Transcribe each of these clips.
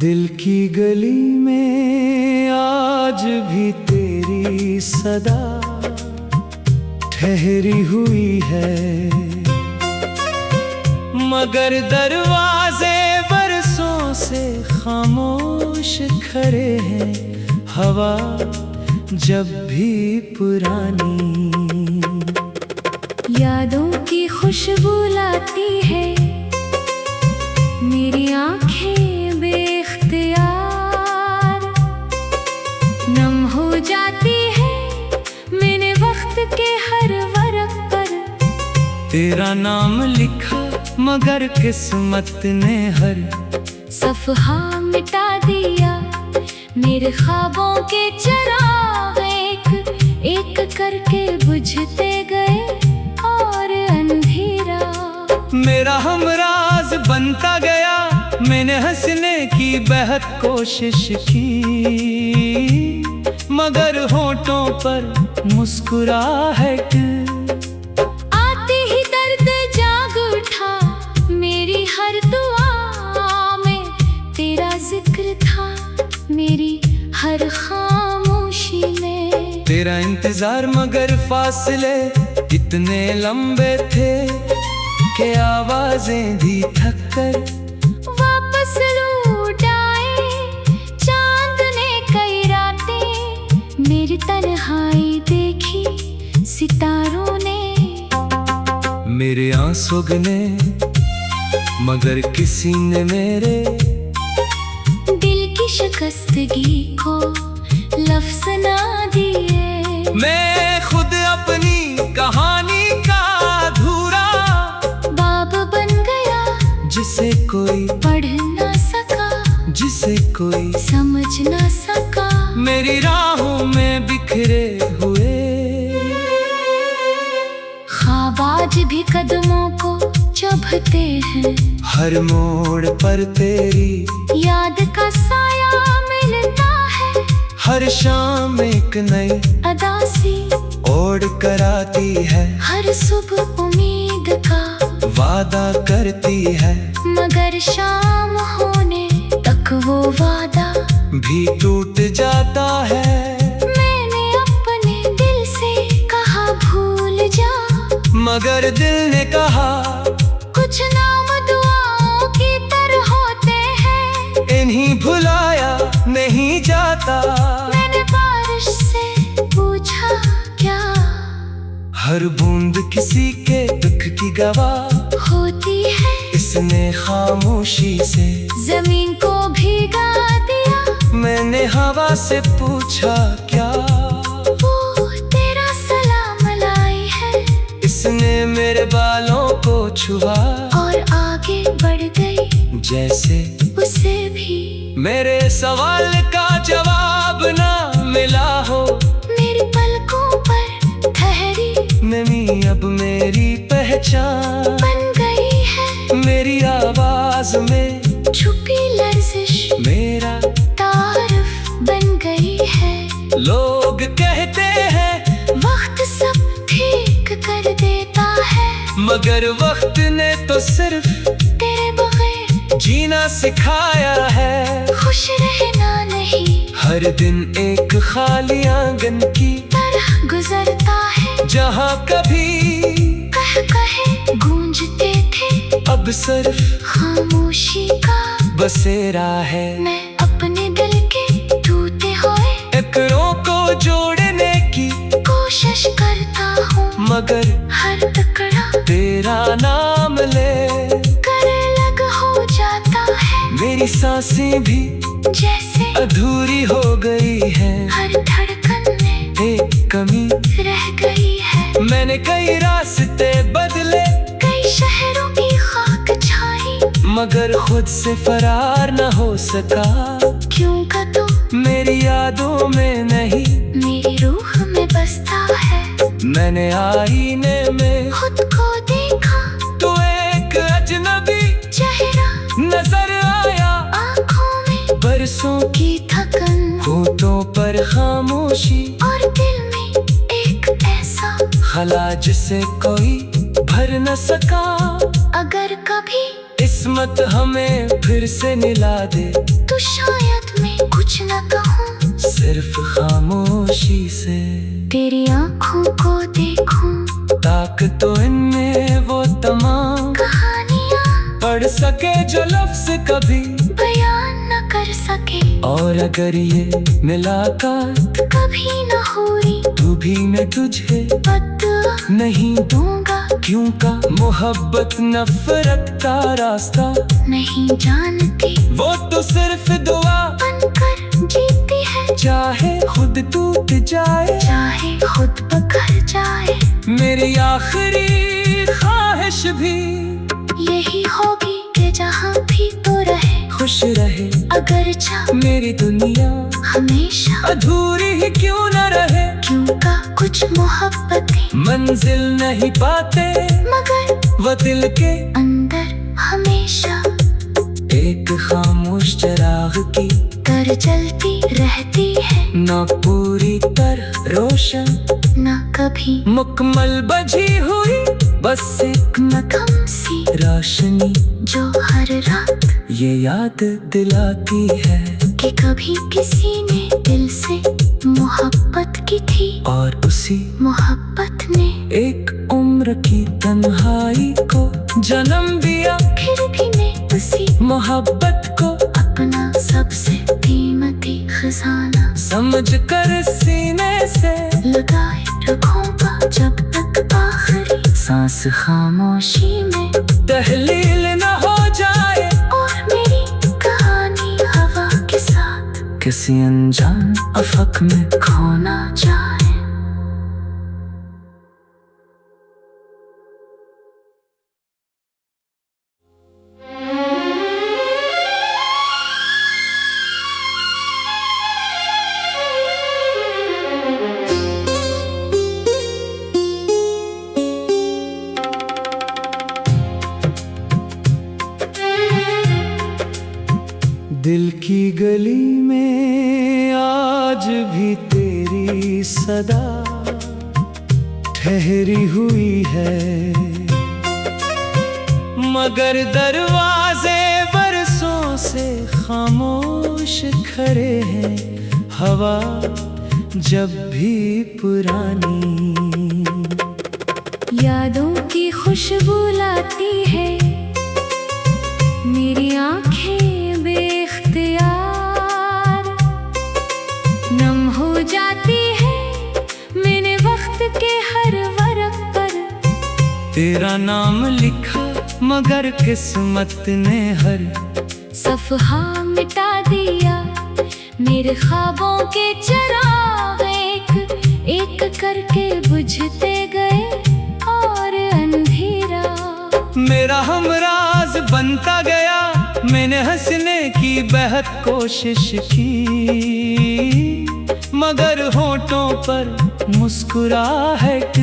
दिल की गली में आज भी तेरी सदा ठहरी हुई है, मगर दरवाजे बरसों से खामोश खड़े हैं। हवा जब भी पुरानी यादों की खुशबू लाती है, मेरी आंखें बेख्तियार नम हो जाती है। मैंने वक्त के हर वर्क पर तेरा नाम लिखा, मगर किस्मत ने हर सफहा मिटा दिया। मेरे ख्वाबों के चिराग एक एक करके बुझते गए और अंधेरा मेरा हमराज बनता गया। मैंने हंसने की बेहद कोशिश की, मगर होठों पर मुस्कुराहट आते ही दर्द जाग उठा। मेरी हर दुआ में तेरा जिक्र था, मेरी हर खामोशी में तेरा इंतजार, मगर फासले इतने लंबे थे कि आवाजें भी थक कर वापस लौट आए। चांद ने कई रातें मेरी तन्हाई देखी, सितारों ने मेरे आंसू गिने, मगर किसी ने मेरे दिल की शिकस्तगी को लफ्ज़ ना दिए। मैं खुद अपनी कहानी का अधूरा बाब बन गया, जिसे कोई पढ़ ना सका, जिसे कोई समझ ना सका। मेरी राहों में बिखरे हुए ख्वाब आज भी कदमों को चुभते हैं। हर मोड़ पर तेरी याद का साया मिलता है, हर शाम एक नई अदा सी ओढ़ कर आती है। हर सुबह उम्मीद का वादा करती है, मगर शाम होने तक वो वादा भी टूट जाता है। मैंने अपने दिल से कहा भूल जा, मगर दिल ने कहा कुछ नाम दुआओं की तरह होते हैं, इन्हीं भुलाया नहीं जाता। मैंने बारिश से पूछा क्या हर बूंद किसी के दुख की गवाह होती है। इसने खामोशी से जमीन को भीगा दिया, मैंने हवा से पूछा क्या वो तेरा सलाम लाई है। इसने मेरे बालों को छुआ और आगे बढ़ गई जैसे उसे भी मेरे सवाल का जवाब ना मिला हो। मेरी पलकों पर ठहरी नमी अब मेरी पहचान बन गई है। मेरी आवाज में छुपी लर्जिश मेरा तारुफ बन गई है। लोग कहते हैं वक्त सब ठीक कर देता है, मगर वक्त ने तो सिर्फ तेरे बगैर जीना सिखाया है। खुश रहना नहीं हर दिन एक खाली आंगन की तरह गुजरता है, जहाँ कभी कहे गूंजते थे अब सिर्फ खामोशी का बसेरा है। मैं अपने दिल के टूटे हुए टुकड़ों को जोड़ने की कोशिश करता हूँ, मगर हर टुकड़ा तेरा नाम ले कर अलग हो जाता है। मेरी सांसें भी जैसे अधूरी हो गई है, हर धड़कन में एक कमी रह गई है। मैंने कई रास्ते बदले, कई शहरों की खाक छाई, मगर खुद से फरार न हो सका। क्यों का तो मेरी यादों में नहीं, मेरी रूह में बसता है। मैंने आईने में खुद को देखा, तो एक अजनबी चेहरा नजर आया। आँखों में बरसों की थकन, होठों पर खामोशी और दिल में एक ऐसा खला जिसे कोई भर न सका। अगर कभी इस किस्मत हमें फिर से मिला दे। तो शायद मैं कुछ न कहूँ, सिर्फ खामोशी से तेरी आँखों को देखूं, ताक तो इनमें वो तमाम कहानियाँ पढ़ सके जो लफ्ज कभी बयान न कर सके। और अगर ये मुलाकात कभी न हुई तू भी मैं तुझे बदुआ नहीं दूंगा, क्यों का मोहब्बत नफरत का रास्ता नहीं जानती वो तो सिर्फ दुआ बनकर जीती है। चाहे खुद टूट जाए, चाहे खुद बखर जाए, मेरी आखिरी ख्वाहिश भी यही होगी कि जहाँ भी तो रहे, खुश रहे। अगर चाह मेरी दुनिया हमेशा अधूरी ही क्यों न रहे, क्यों का कुछ मोहब्बतें मंजिल नहीं पाते मगर वो दिल के अंदर हमेशा एक खामोश चिराग की तर जलती रहती है, न पूरी तरह रोशन न कभी मुकम्मल बजी हुई, बस एक मकम सी रोशनी जो हर रात ये याद दिलाती है कि कभी किसी ने दिल से मोहब्बत की थी, और उसी मोहब्बत ने एक उम्र की तन्हाई को जन्म दिया। फिर भी मैं उसी मोहब्बत को अपना सबसे कीमती खजाना समझ कर सीने से लगाए रखूंगा, जब तक आखिरी सांस खामोशी में तहलील न हो जाए, और मेरी कहानी हवा के साथ किसी अनजान अफक में खो ना जाए। दिल की गली में आज भी तेरी सदा ठहरी हुई है, मगर दरवाजे बरसों से खामोश खड़े हैं। हवा जब भी पुरानी यादों की खुशबू लाती है, मेरी आंखें बेख्तियार नम हो जाती है, मैंने वक्त के हर वरक पर तेरा नाम लिखा, मगर किस्मत ने हर सफहा मिटा दिया। मेरे ख्वाबों के चिराग एक एक करके बुझते गए, और अंधेरा मेरा हमराज बनता गया। मैंने हंसने की बेहद कोशिश की, मगर होठों पर मुस्कुराहट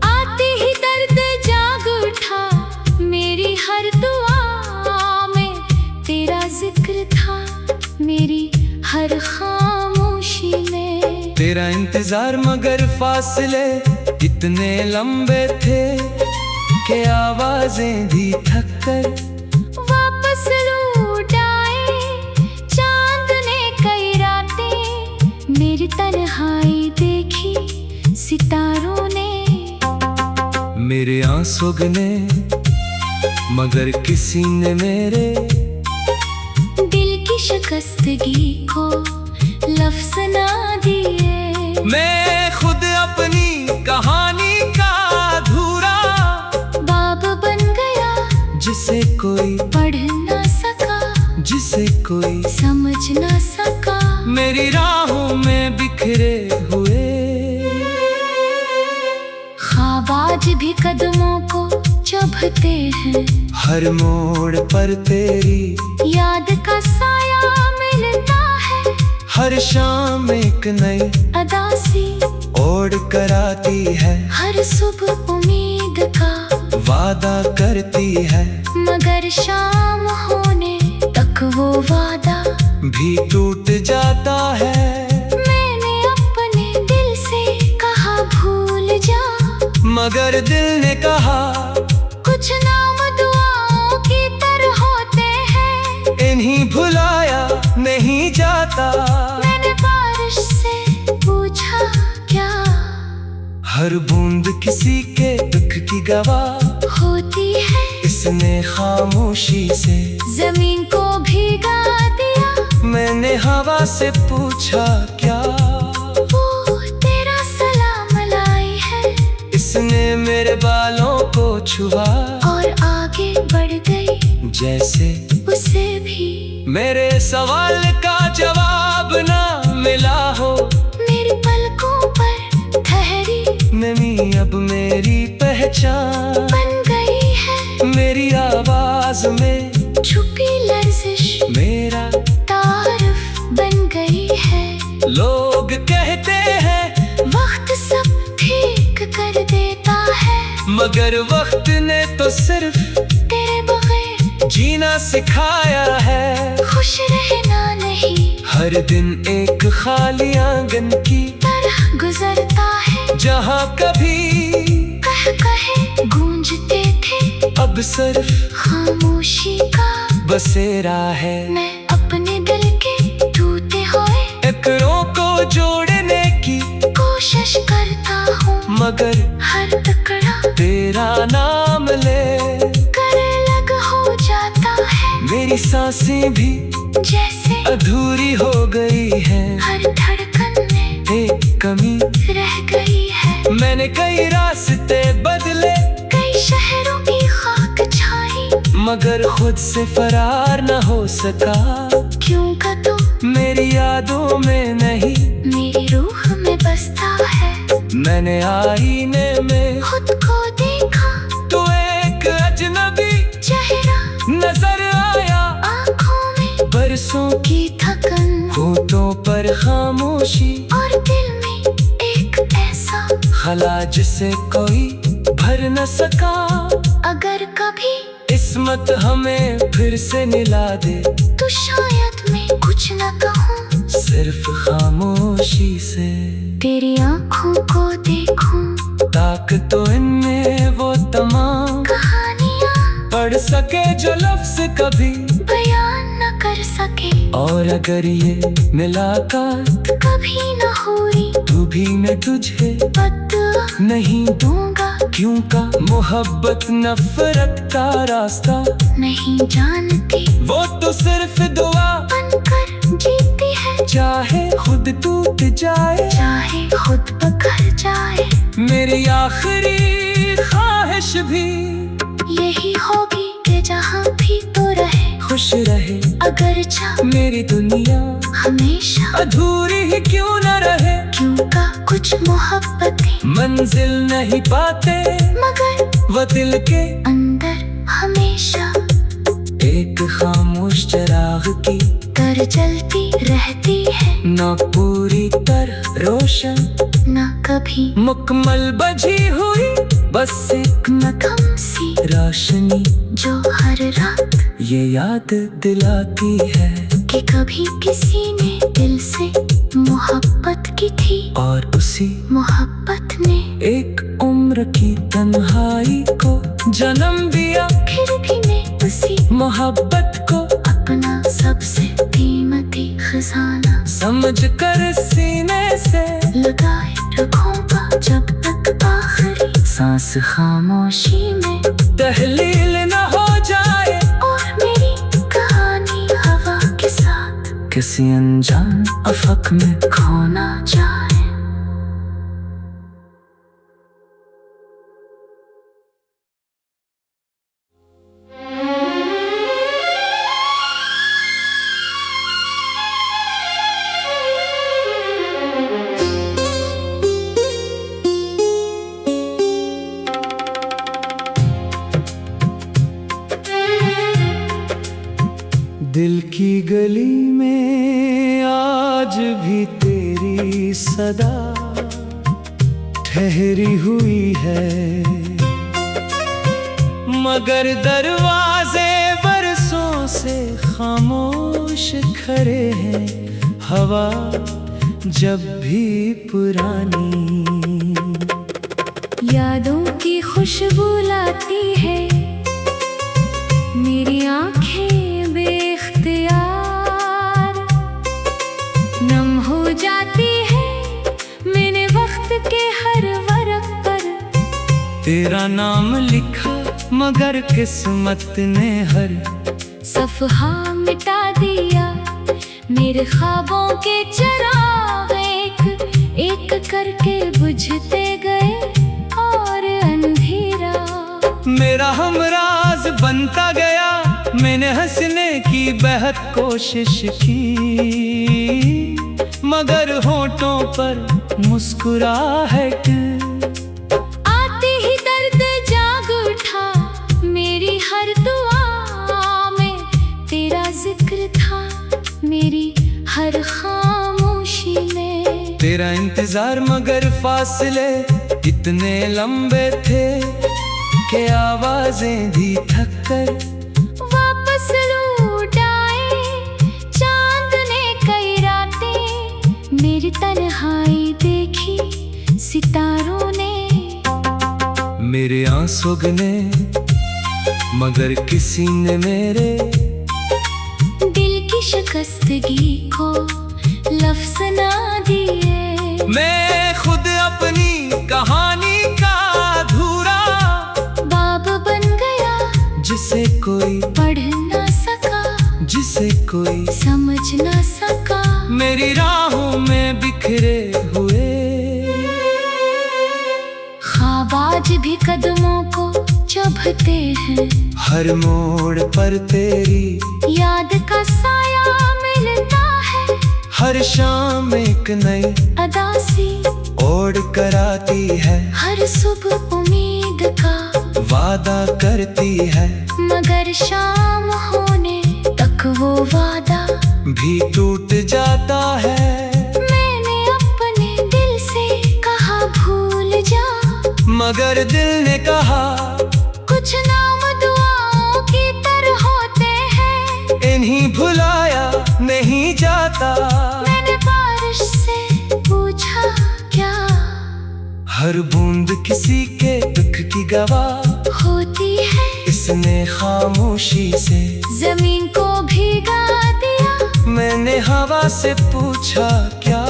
आते ही दर्द जाग उठा। मेरी हर दुआ में तेरा जिक्र था, मेरी हर खामोशी में तेरा इंतजार, मगर फासले इतने लंबे थे कि आवाजें भी थक कर वापस लौट आए। चांद ने कई रातें मेरी तन्हाई देखी, सितारों ने मेरे आंसू गिने, मगर किसी ने मेरे दिल की शिकस्तगी को लफ्ज़ ना दिए। मैं खुद अपनी कहानी का अधूरा बाब बन गया, जिसे कोई पढ़ ना सका, जिसे कोई समझ ना सका। मेरी राहों में बिखरे हुए ख्वाब आज भी कदमों को चुभते हैं, हर मोड़ पर तेरी याद का साया मिलता है। हर शाम एक नई अदा सी ओढ़ कर आती है, हर सुबह उम्मीद का वादा करती है, मगर शाम होने तक वो वादा भी टूट जाता है। मैंने अपने दिल से कहा भूल जा, मगर दिल ने कहा कुछ नाम दुआओं की आता। मैंने बारिश से पूछा क्या, हर बूंद किसी के दुख की गवाह होती है। इसने खामोशी से जमीन को भीगा दिया। मैंने हवा से पूछा क्या, वो तेरा सलाम लाई है। इसने मेरे बालों को छुआ और आगे बढ़ गई जैसे उसे भी मेरे सवाल का जवाब ना मिला हो। मेरी पलकों पर ठहरी नमी अब मेरी पहचान बन गई है। मेरी आवाज में छुपी लर्जिश मेरा तारफ बन गई है। लोग कहते हैं वक्त सब ठीक कर देता है, मगर वक्त ने तो सिर्फ तेरे बगैर जीना सिखाया है। खुश रहना नहीं हर दिन एक खाली आंगन की तरह गुजरता है। जहाँ कभी कह कहे गूंजते थे, अब सिर्फ खामोशी का बसेरा है। मैं अपने दिल के टूटे हुए टुकड़ों को जोड़ने की कोशिश करता हूँ, मगर हर टुकड़ा तेरा नाम ले कर अलग हो जाता है। मेरी सांसें भी जैसे अधूरी हो गई है, हर धड़कन में एक कमी रह गई है। मैंने कई रास्ते बदले, कई शहरों की खाक छाई, मगर खुद से फरार न हो सका। क्यों का तू मेरी यादों में नहीं मेरी रूह में बसता है। मैंने आईने में खुद को देखा तो एक अजनबी चेहरा नजर आया। आँखों में बरसों की थकन होठों पर खामोशी और दिल में एक ऐसा खला जिसे कोई भर न सका। अगर कभी किस्मत हमें फिर से मिला दे तो शायद मैं कुछ न कहूँ, सिर्फ खामोशी से तेरी आँखों को देखूं। ताक तो इनमें वो तमाम कहानियाँ पढ़ सके जो लफ्ज कभी बयान न कर सके, और अगर ये मुलाकात कभी न हुई तू भी मैं तुझे बदुआ नहीं दूंगा। क्यों का मोहब्बत नफरत का रास्ता नहीं जानती वो तो सिर्फ दुआ बनकर जीती है, चाहे खुद टूट जाए चाहे खुद पकड़ जाए। मेरी आखिरी ख्वाहिश भी यही होगी कि जहाँ भी तो रहे खुश रहे। अगर चाह मेरी दुनिया हमेशा अधूरी ही क्यों न रहे। क्यों का कुछ मोहब्बतें मंजिल नहीं पाते मगर वो दिल के अंदर हमेशा एक खामोश चिराग की तर जलती रहती है। न पूरी तरह रोशन न कभी मुकम्मल बजी हुई, बस एक नकम सी रोशनी जो हर रात ये याद दिलाती है कि कभी किसी ने दिल से मोहब्बत की थी, और उसी मोहब्बत ने एक उम्र की तन्हाई को जन्म दिया। फिर भी मैं उसी मोहब्बत को अपना सबसे कीमती खजाना समझ कर सीने से लगाए रखूंगा जब तक आखिरी सांस खामोशी में तहलील न हो जाए, और मेरी कहानी हवा के साथ किसी अनजान अफक में खो ना जाए। दिल की गली में आज भी तेरी सदा ठहरी हुई है, मगर दरवाजे बरसों से खामोश खड़े हैं। हवा जब भी पुरानी यादों की खुशबू लाती है, मेरी आंखें बेख्तियार मगर किस्मत ने हर सफहा मिटा दिया। मेरे ख्वाबों के चिराग एक एक करके बुझते गए और अंधेरा मेरा हमराज बनता गया। मैंने हंसने की बेहद कोशिश की, मगर होठों पर मुस्कुराहट आते ही दर्द जाग उठा। मेरी हर दुआ में तेरा जिक्र था, मेरी हर खामोशी में तेरा इंतजार, मगर फासले इतने लंबे थे कि आवाजें भी थक कर वापस लौट आए। चांद ने कई रातें मेरी तन्हाई देखी, सितारों ने मेरे आंसू गिने, मगर किसी ने मेरे दिल की शिकस्तगी को लफ्ज़ ना दिए। मैं खुद अपनी कहानी का अधूरा बाब बन गया, जिसे कोई पढ़ ना सका, जिसे कोई समझ ना सका। मेरी राहों में बिखरे हुए ख्वाब आज भी कदमों को चुभते हैं। हर मोड़ पर तेरी याद का साया मिलता है, हर शाम एक नई अदा सी ओढ़ कर आती है। हर सुबह उम्मीद का वादा करती है, मगर शाम होने तक वो वादा भी टूट जाता है। मैंने अपने दिल से कहा भूल जा, मगर दिल ने कहा कुछ नाम दुआओं की तरह होते हैं। इन्हीं भुलाया नहीं जाता। मैंने बारिश से पूछा क्या हर बूंद किसी के दुख की गवाह होती है। इसने खामोशी से जमीन को भीगा दिया। मैंने हवा से पूछा क्या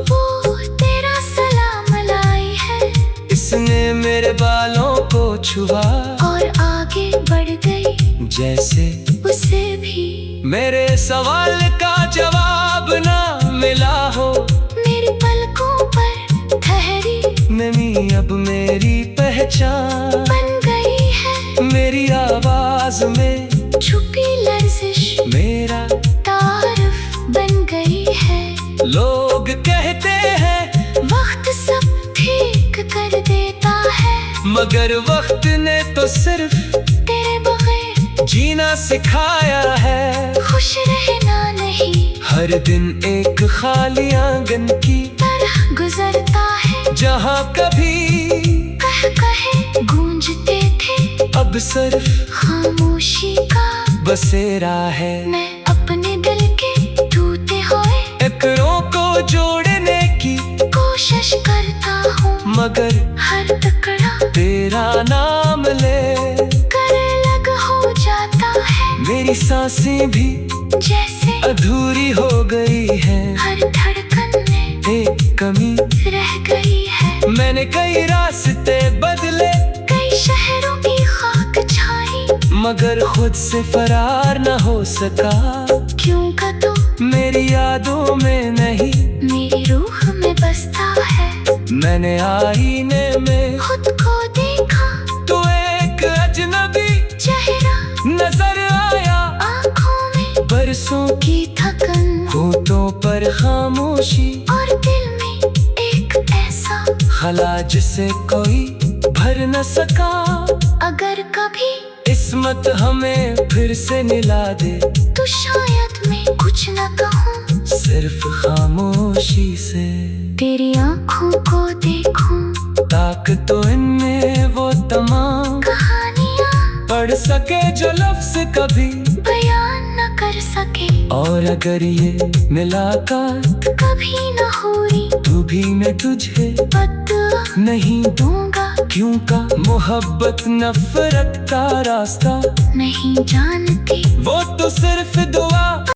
वो तेरा सलाम लाई है। इसने मेरे बालों को छुआ और आगे बढ़ गई जैसे उसे भी मेरे सवाल का जवाब ना मिला हो। मेरी पलकों पर ठहरी नमी अब मेरी पहचान बन गई है। मेरी आवाज में छुपी लर्जिश मेरा तारुफ बन गई है। लोग कहते हैं वक्त सब ठीक कर देता है, मगर वक्त ने तो सिर्फ तेरे बगैर जीना सिखाया है। खुश रहना नहीं हर दिन एक खाली आंगन की तरह गुजरता है। जहाँ कभी कहे गूंजते थे, अब सिर्फ खामोशी का बसेरा है। मैं अपने दिल के टूटे हुए टुकड़ों को जोड़ने की कोशिश करता हूँ, मगर हर टुकड़ा तेरा नाम ले कर अलग हो जाता है। मेरी सांसें भी जैसे अधूरी हो गई है। हर धड़कन में एक कमी रह गई है। मैंने कई रास्ते बदले, कई शहरों की खाक छाई, मगर खुद से फरार न हो सका। क्यों का तू मेरी यादों में नहीं मेरी रूह में बसता है। मैंने आईने में खुद को देखा, तो एक अजनबी चेहरा नजर आया। आँखों में बरसों की थकन, होठों पर खामोशी और दिल में एक ऐसा खला जिसे कोई भर न सका। अगर कभी किस्मत हमें फिर से मिला दे, तो शायद मैं कुछ न कहूँ, सिर्फ खामोशी से तेरी आँखों को देखूं। ताक तो इनमें वो तमाम कहानियाँ पढ़ सके जो लफ्ज कभी बयान न कर सके। और अगर ये मुलाकात कभी न हुई, तू भी मैं तुझे बदला नहीं दूंगा। क्यों का मोहब्बत नफरत का रास्ता नहीं जानती वो तो सिर्फ दुआ